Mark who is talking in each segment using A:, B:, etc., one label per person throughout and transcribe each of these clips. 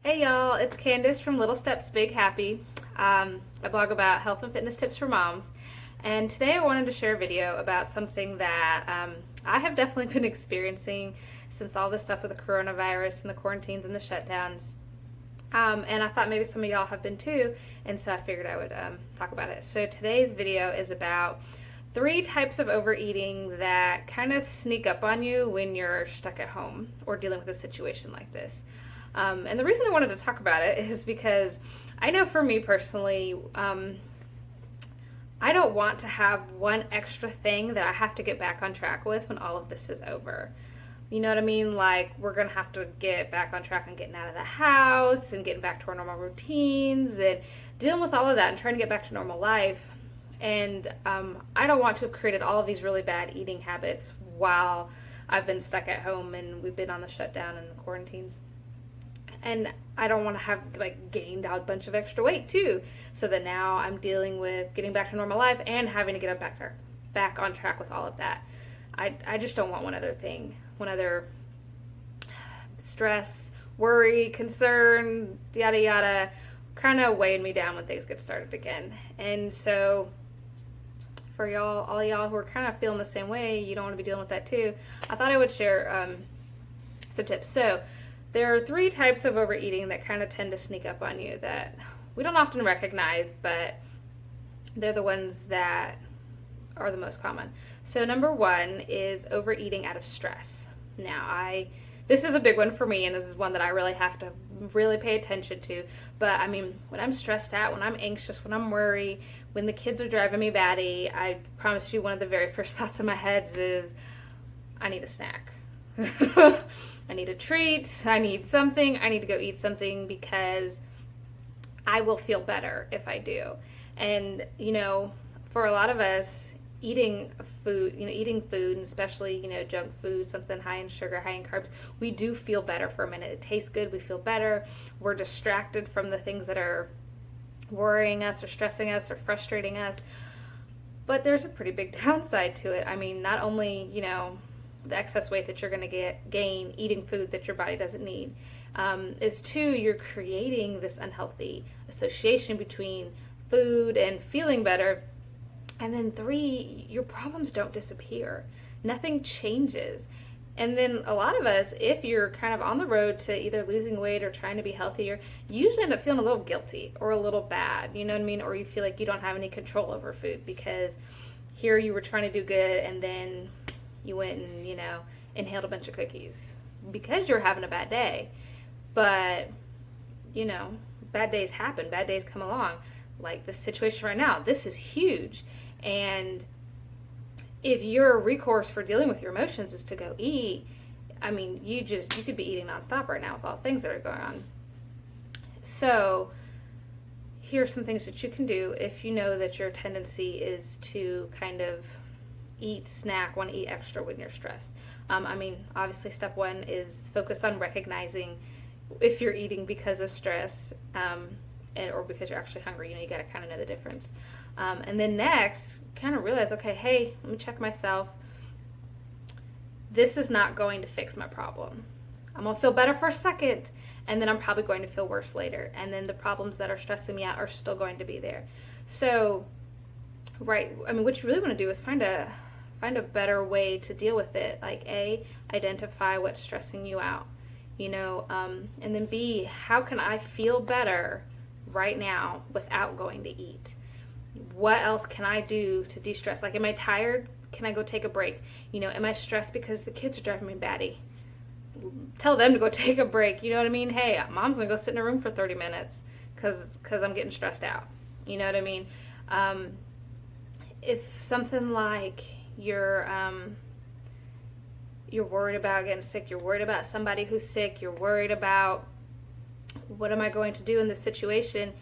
A: Hey y'all, it's Candace from Little Steps Big Happy. I blog about health and fitness tips for moms. And today I wanted to share a video about something that I have definitely been experiencing since all this stuff with the coronavirus and the quarantines and the shutdowns. And I thought maybe some of y'all have been too, and so I figured I would talk about it. So today's video is about 3 types of overeating that kind of sneak up on you when you're stuck at home or dealing with a situation like this. And the reason I wanted to talk about it is because I know for me personally, I don't want to have one extra thing that I have to get back on track with when all of this is over. You know what I mean? Like, we're going to have to get back on track on getting out of the house and getting back to our normal routines and dealing with all of that and trying to get back to normal life. And I don't want to have created all of these really bad eating habits while I've been stuck at home and we've been on the shutdown and the quarantines. And I don't want to have gained out a bunch of extra weight too, so that now I'm dealing with getting back to normal life and having to get back on track with all of that. I just don't want one other stress, worry, concern, yada yada, kind of weighing me down when things get started again. And so for all y'all who are kind of feeling the same way, you don't want to be dealing with that too, I thought I would share some tips. So there are 3 types of overeating that kind of tend to sneak up on you that we don't often recognize, but they're the ones that are the most common. So number 1 is overeating out of stress. Now, this is a big one for me, and this is one that I really have to really pay attention to. But I mean, when I'm stressed out, when I'm anxious, when I'm worried, when the kids are driving me batty, I promise you one of the very first thoughts in my head is, I need a snack. I need a treat, I need something, I need to go eat something because I will feel better if I do. And, for a lot of us, eating food, and especially, junk food, something high in sugar, high in carbs, we do feel better for a minute. It tastes good, we feel better, we're distracted from the things that are worrying us or stressing us or frustrating us. But there's a pretty big downside to it. I mean, not only, the excess weight that you're going to gain eating food that your body doesn't need, is 2, you're creating this unhealthy association between food and feeling better. And then 3, your problems don't disappear. Nothing changes. And then a lot of us, if you're kind of on the road to either losing weight or trying to be healthier, you usually end up feeling a little guilty or a little bad, you know what I mean? Or you feel like you don't have any control over food because here you were trying to do good and then you went and, inhaled a bunch of cookies because you're having a bad day. But, bad days happen. Bad days come along. Like this situation right now, this is huge. And if your recourse for dealing with your emotions is to go eat, I mean, you could be eating nonstop right now with all the things that are going on. So here's some things that you can do if you know that your tendency is to kind of want to eat extra when you're stressed. Obviously step 1 is focus on recognizing if you're eating because of stress, or because you're actually hungry. You got to kind of know the difference. And then next, kind of realize, okay, hey, let me check myself. This is not going to fix my problem. I'm going to feel better for a second, and then I'm probably going to feel worse later. And then the problems that are stressing me out are still going to be there. So, what you really want to do is find a better way to deal with it. Like A, identify what's stressing you out, and then B, how can I feel better right now without going to eat? What else can I do to de-stress? Like, am I tired? Can I go take a break? Am I stressed because the kids are driving me batty? Tell them to go take a break. You know what I mean? Hey, mom's gonna go sit in a room for 30 minutes because I'm getting stressed out. You know what I mean? If something like you're worried about getting sick, you're worried about somebody who's sick, you're worried about what am I going to do in this situation,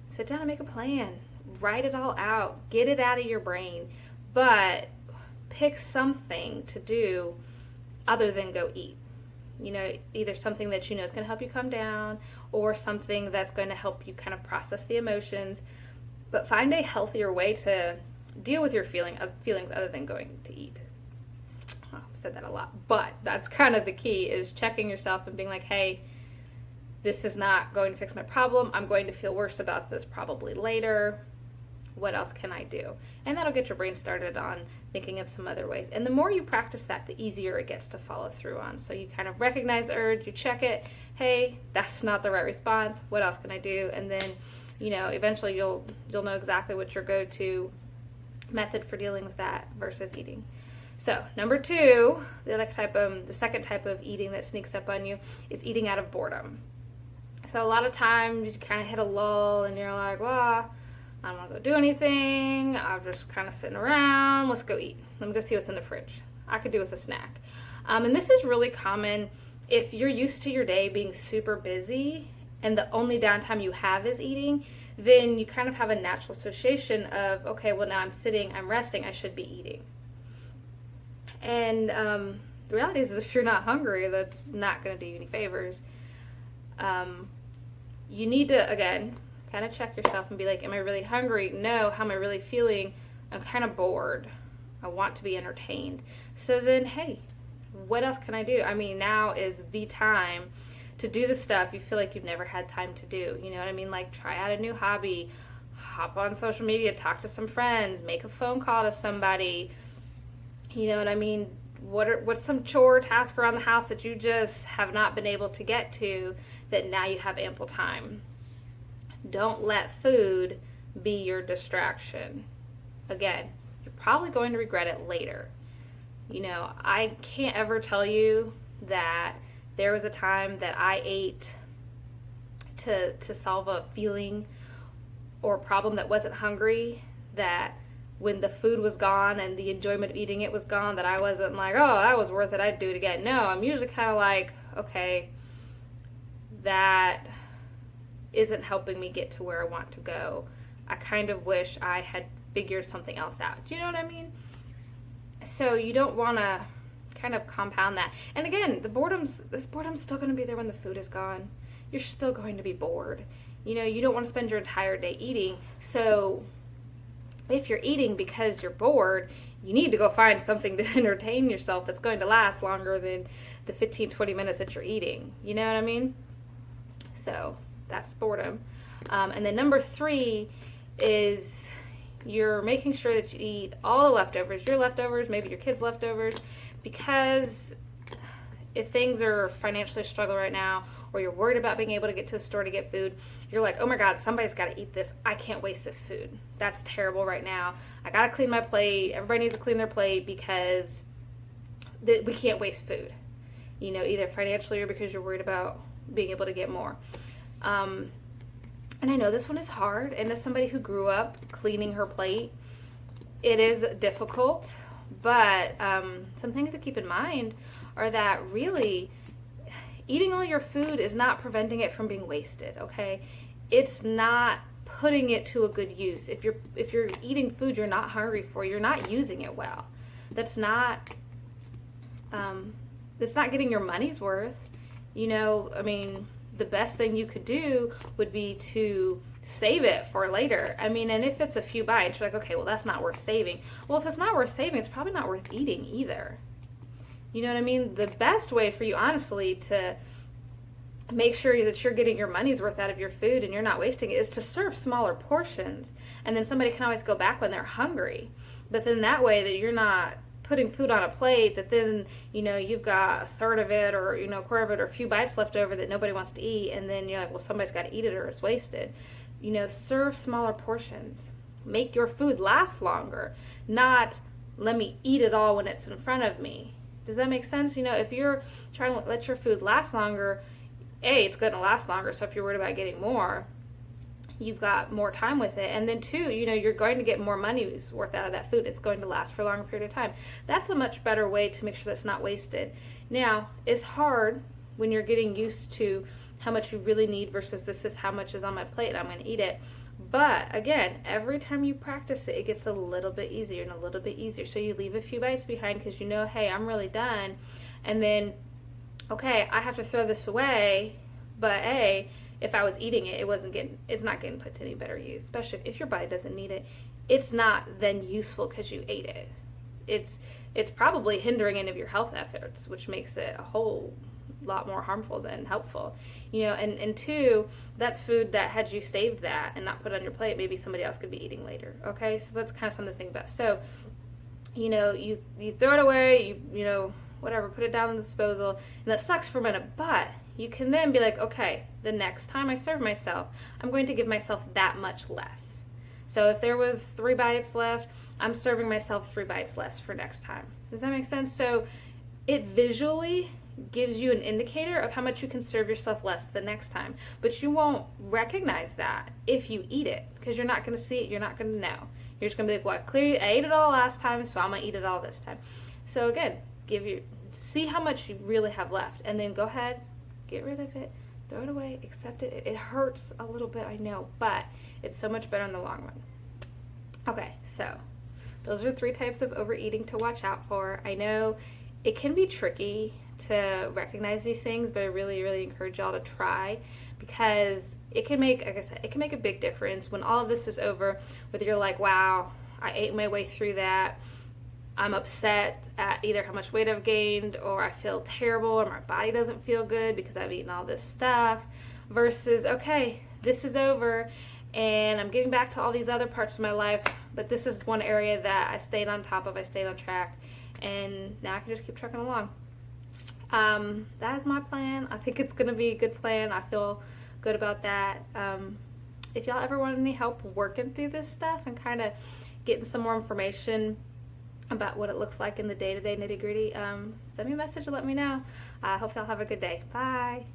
A: sit down and make a plan, write it all out, get it out of your brain, but pick something to do other than go eat. Either something that is going to help you calm down or something that's going to help you kind of process the emotions, but find a healthier way to deal with your feelings other than going to eat. Oh, I've said that a lot, but that's kind of the key, is checking yourself and being like, hey, this is not going to fix my problem. I'm going to feel worse about this probably later. What else can I do? And that'll get your brain started on thinking of some other ways. And the more you practice that, the easier it gets to follow through on. So you kind of recognize the urge, you check it. Hey, that's not the right response. What else can I do? And then, eventually you'll know exactly what your go-to method for dealing with that versus eating. So number 2, the second type of eating that sneaks up on you is eating out of boredom. So a lot of times you kind of hit a lull and you're like, well, I don't want to go do anything. I'm just kind of sitting around. Let's go eat. Let me go see what's in the fridge. I could do with a snack. And this is really common if you're used to your day being super busy and the only downtime you have is eating, then you kind of have a natural association of, okay, well now I'm sitting, I'm resting, I should be eating. And the reality is if you're not hungry, that's not going to do you any favors. You need to, again, kind of check yourself and be like, am I really hungry? No. How am I really feeling? I'm kind of bored. I want to be entertained. So then, hey, what else can I do? I mean, now is the time to do the stuff you feel like you've never had time to do. You know what I mean? Like, try out a new hobby, hop on social media, talk to some friends, make a phone call to somebody. You know what I mean? What's some chore task around the house that you just have not been able to get to that now you have ample time? Don't let food be your distraction. Again, you're probably going to regret it later. I can't ever tell you that there was a time that I ate to solve a feeling or problem that wasn't hungry, that when the food was gone and the enjoyment of eating it was gone, that I wasn't like, oh, that was worth it, I'd do it again. No, I'm usually kind of like, okay, that isn't helping me get to where I want to go. I kind of wish I had figured something else out. Do you know what I mean? So you don't want to kind of compound that. And again, this boredom's still going to be there when the food is gone. You're still going to be bored. You don't want to spend your entire day eating. So if you're eating because you're bored, you need to go find something to entertain yourself that's going to last longer than the 15-20 minutes that you're eating. You know what I mean? So that's boredom. And then number 3 is you're making sure that you eat all the leftovers, your leftovers, maybe your kids' leftovers, because if things are financially a struggle right now, or you're worried about being able to get to the store to get food, you're like, oh my God, somebody's got to eat this. I can't waste this food. That's terrible right now. I got to clean my plate. Everybody needs to clean their plate because we can't waste food, either financially or because you're worried about being able to get more. And I know this one is hard, and as somebody who grew up cleaning her plate, it is difficult, but some things to keep in mind are that really eating all your food is not preventing it from being wasted, okay? It's not putting it to a good use. If you're eating food you're not hungry for, you're not using it well. That's not getting your money's worth. The best thing you could do would be to save it for later. And if it's a few bites, you're like, okay, well, that's not worth saving. Well, if it's not worth saving, it's probably not worth eating either. You know what I mean? The best way for you, honestly, to make sure that you're getting your money's worth out of your food and you're not wasting it is to serve smaller portions. And then somebody can always go back when they're hungry. But then that way that you're not putting food on a plate that then, you've got a third of it or, a quarter of it or a few bites left over that nobody wants to eat. And then you're like, well, somebody's got to eat it or it's wasted. Serve smaller portions. Make your food last longer. Not let me eat it all when it's in front of me. Does that make sense? If you're trying to let your food last longer, it's going to last longer. So if you're worried about getting more, you've got more time with it. And then 2, you're going to get more money's worth out of that food. It's going to last for a longer period of time. That's a much better way to make sure that's not wasted. Now, it's hard when you're getting used to how much you really need versus this is how much is on my plate and I'm going to eat it. But again, every time you practice it, it gets a little bit easier and a little bit easier. So you leave a few bites behind because hey, I'm really done. And then, okay, I have to throw this away, but if I was eating it, it's not getting put to any better use, especially if your body doesn't need it. It's not then useful because you ate it. It's probably hindering any of your health efforts, which makes it a whole lot more harmful than helpful, and two, that's food that had you saved that and not put it on your plate, maybe somebody else could be eating later. Okay, so that's kind of something to think about. So you throw it away, whatever, put it down in the disposal, and that sucks for a minute, but you can then be like, okay, the next time I serve myself, I'm going to give myself that much less. So if there was 3 bites left, I'm serving myself 3 bites less for next time. Does that make sense? So it visually gives you an indicator of how much you can serve yourself less the next time, but you won't recognize that if you eat it, because you're not going to see it, you're not going to know. You're just going to be like, well, clearly I ate it all last time, so I'm going to eat it all this time. So again, see how much you really have left, and then go ahead, get rid of it, throw it away, accept it. It hurts a little bit, I know, but it's so much better in the long run. Okay, so those are 3 types of overeating to watch out for. I know it can be tricky to recognize these things, but I really, really encourage y'all to try, because it can make, like I said, it can make a big difference when all of this is over, whether you're like, wow, I ate my way through that, I'm upset at either how much weight I've gained, or I feel terrible, or my body doesn't feel good because I've eaten all this stuff, versus, okay, this is over, and I'm getting back to all these other parts of my life, but this is one area that I stayed on top of, I stayed on track, and now I can just keep trucking along. That is my plan. I think it's going to be a good plan. I feel good about that. If y'all ever want any help working through this stuff and kind of getting some more information about what it looks like in the day-to-day nitty-gritty, send me a message and let me know. I hope y'all have a good day. Bye.